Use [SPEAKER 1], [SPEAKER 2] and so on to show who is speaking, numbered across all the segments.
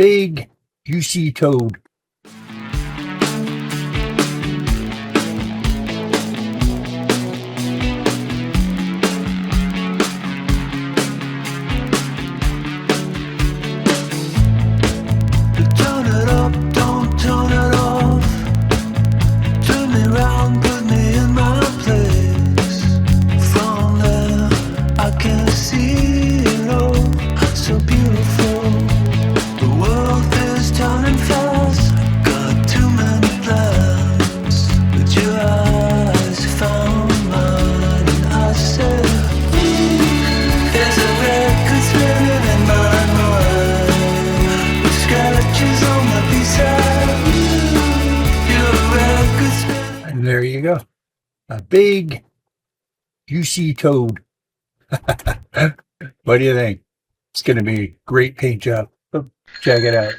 [SPEAKER 1] big juicy toad.
[SPEAKER 2] Turn it up, don't turn it off. Turn me round, put me in my place. From there, I can see it all, so beautiful. The world is turning fast. Got too many plans, but your eyes found mine, and I said, there's a record spinning in my mind, with scratches on the B-side. You're a record spinning.
[SPEAKER 1] And there you go. A big juicy toad. What do you think? It's going to be a great paint job. Check it out.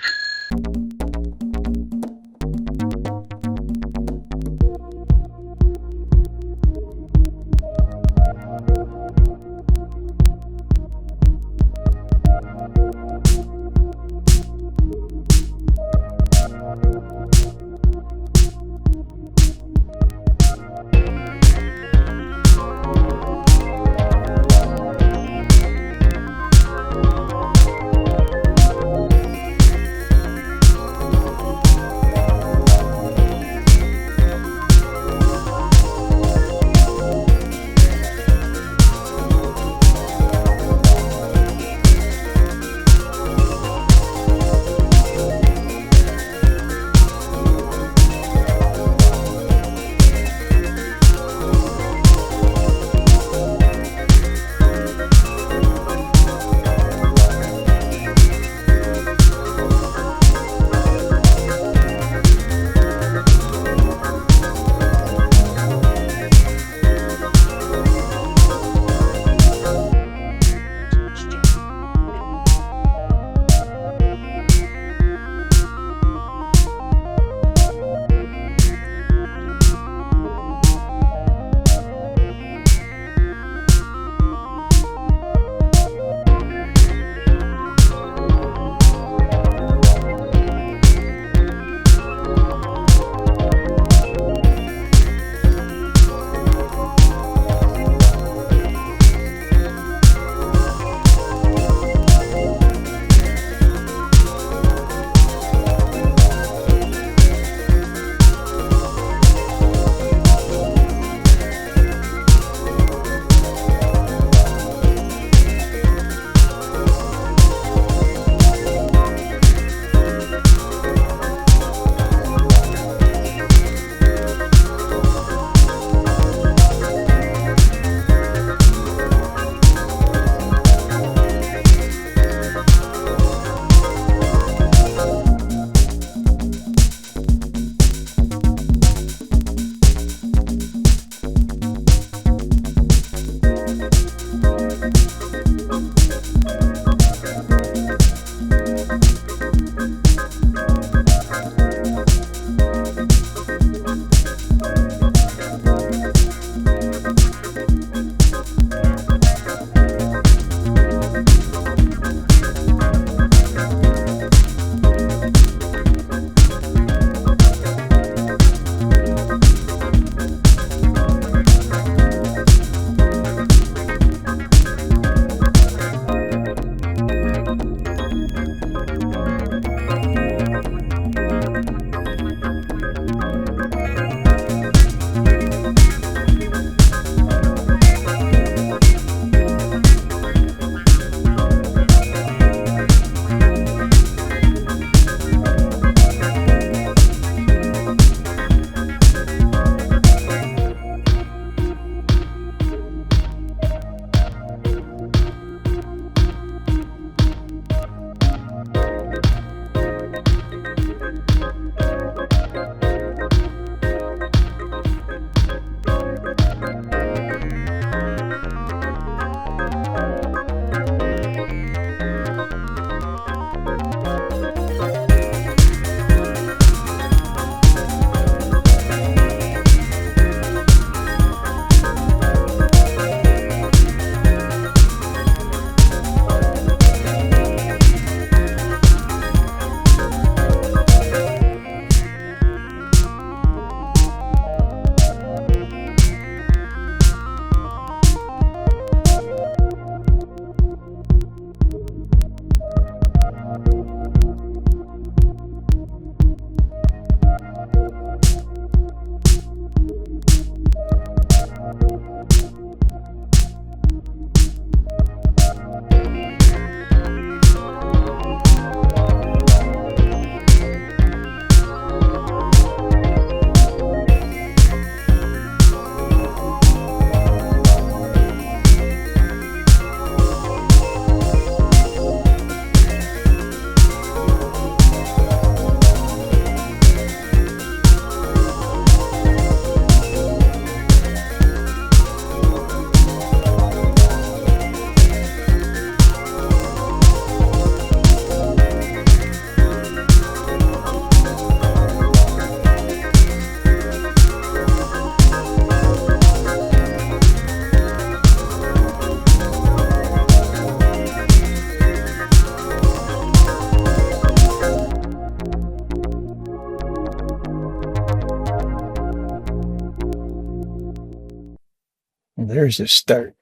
[SPEAKER 1] there's a start.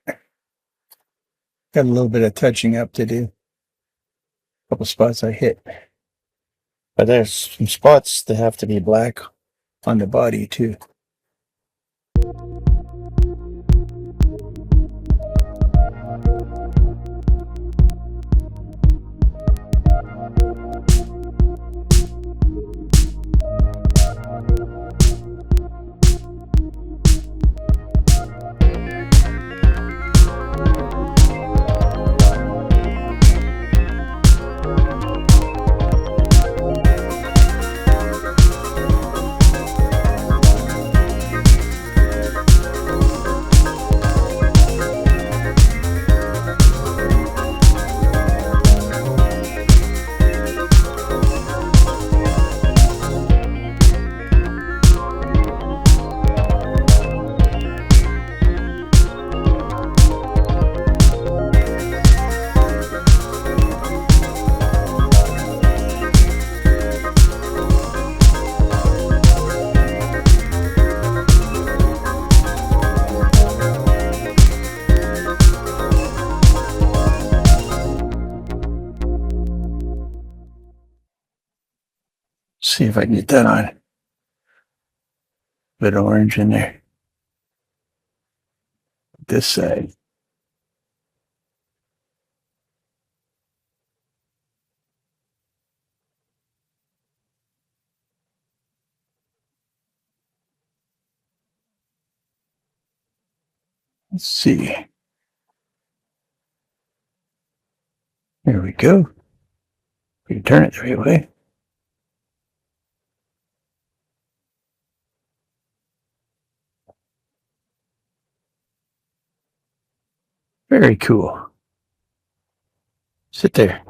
[SPEAKER 1] Got a little bit of touching up to do. A couple spots I hit. But there's some spots that have to be black on the body too. See if I can get that on. Bit of orange in there. This side. Let's see. There we go. We can turn it the right way. Very cool. Sit there.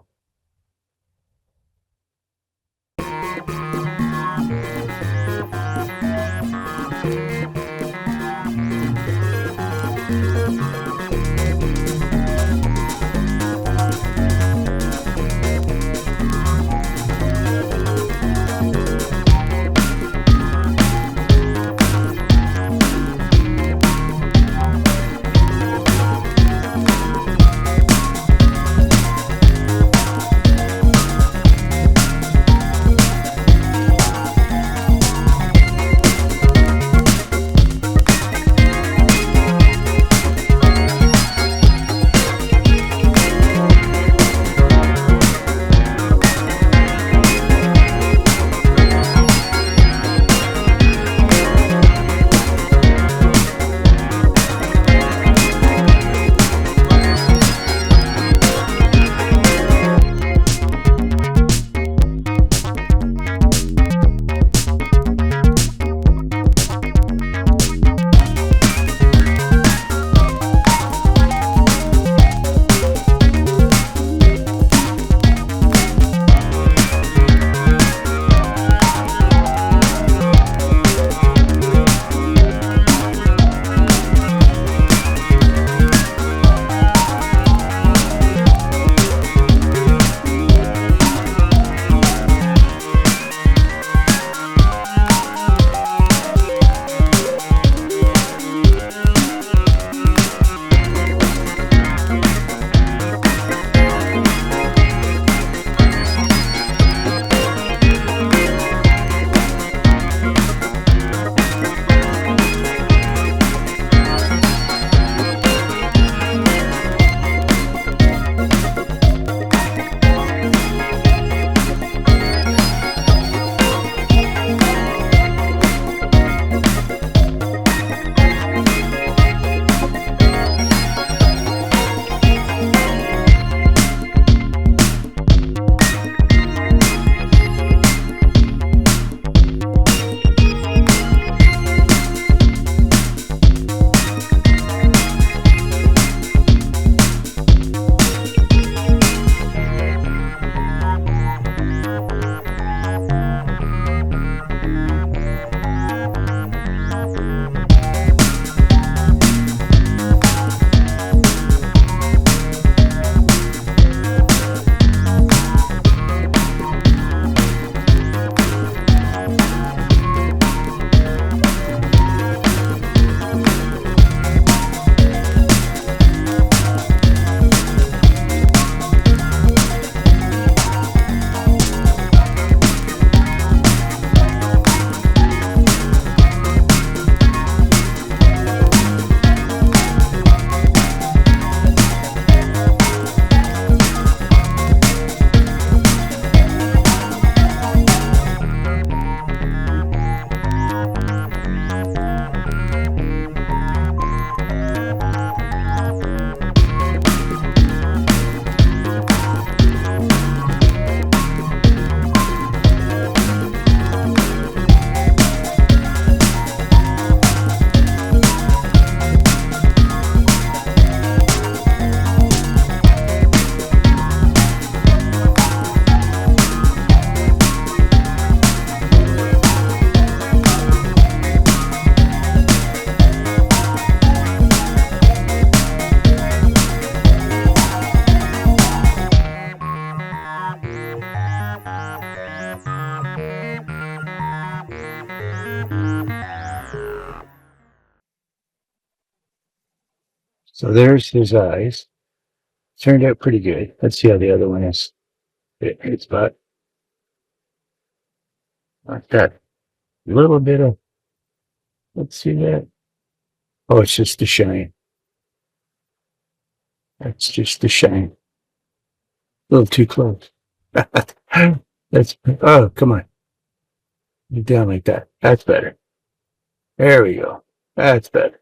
[SPEAKER 1] So there's his eyes. Turned out pretty good. Let's see how the other one is. It's about like that. A little bit of, let's see that. Oh, it's just the shine. That's just the shine. A little too close. That's, oh, come on. Get down like that. That's better. There we go. That's better.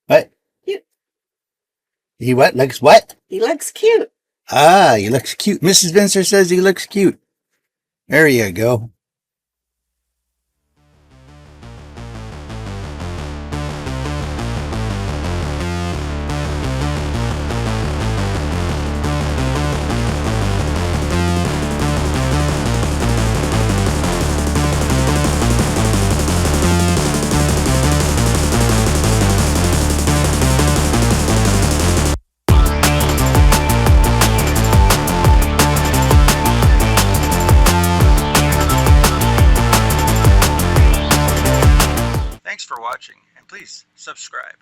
[SPEAKER 1] What?
[SPEAKER 3] Cute.
[SPEAKER 1] He what? Looks what?
[SPEAKER 3] He looks cute.
[SPEAKER 1] Ah, he looks cute. Mrs. Vinster says he looks cute. There you go.
[SPEAKER 4] Thanks for watching, and please subscribe.